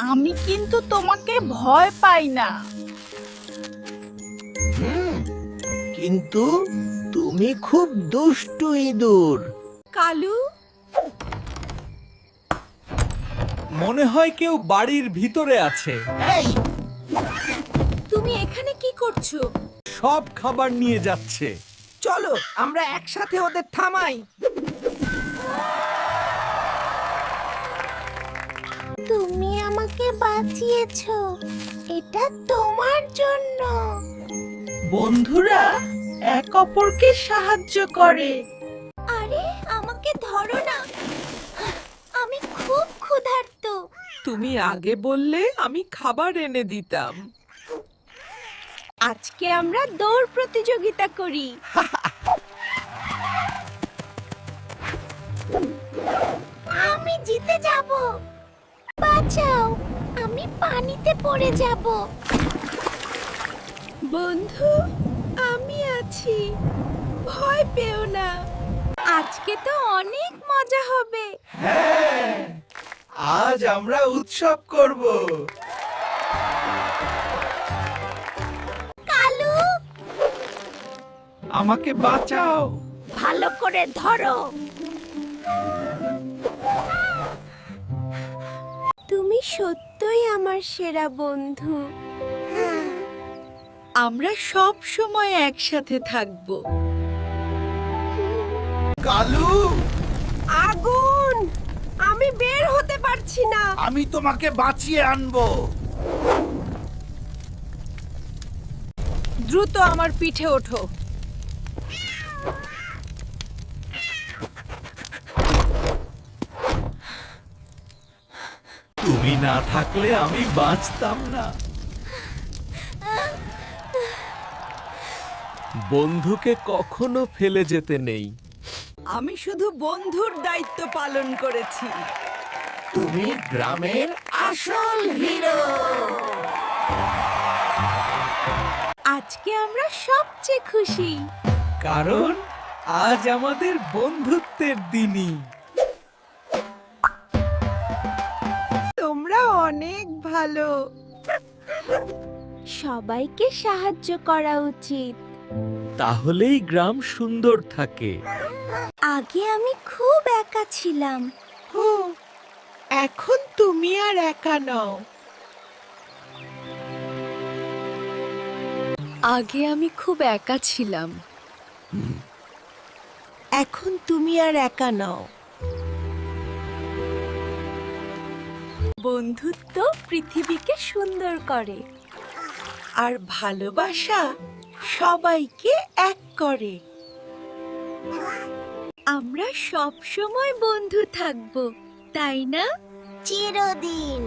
আমি কিন্তু তোমাকে ভয় পাই না। কিন্তু তুমি খুব দুষ্টু ইঁদুর। কালু, মনে হয় কেউ বাড়ির ভিতরে আছে। এই, তুমি এখানে কি করছো? সব খাবার নিয়ে যাচ্ছে। চলো আমরা একসাথে ওদের থামাই। তুমি আমাকে বাঁচিয়েছো, এটা তোমার জন্য। বন্ধুরা এক অপরকে সাহায্য করে। আরে আমাকে ধরো না, আমি খুব ক্ষুধার্ত। তুমি আগে বললে আমি খাবার এনে দিতাম। আজকে আমরা দৌড় প্রতিযোগিতা করি। আমি জিতে যাব। বাঁচাও, আমি পানিতে পড়ে যাব। বন্ধু, আমি আছি, ভয় পেও না। আজকে তো অনেক মজা হবে। আজ আমরা উৎসব করব। কালু, আমাকে বাঁচাও। ভালো করে ধরো। তুমি সত্যই আমার সেরা বন্ধু। আমরা সব সময় একসাথে থাকব। কালু, আগুন! আমি বের হতে পারছি না। আমি তোমাকে বাঁচিয়ে আনবো। দ্রুত আমার পিঠে ওঠো। তুমি না থাকলে আমি বাঁচতাম না। বন্ধুকে কখনো ফেলে যেতে নেই। আমি শুধু বন্ধুর দায়িত্ব পালন করেছি। তুমি গ্রামের আসল হিরো। আজকে আমরা সবচেয়ে খুশি। কারণ আজ আমাদের বন্ধুত্বের দিনই। তোমরা অনেক ভালো। সবাইকে সাহায্য করা উচিত। তাহলেই গ্রাম সুন্দর থাকে। আগে আমি খুব একা ছিলাম। এখন তুমি আর একা নও। আগে আমি খুব একা ছিলাম। এখন তুমি আর একা নও। বন্ধুত্ব পৃথিবীকে সুন্দর করে। আর ভালোবাসা সবাইকে এক করে। আমরা সব সময় বন্ধু থাকবো, তাই না? চিরদিন।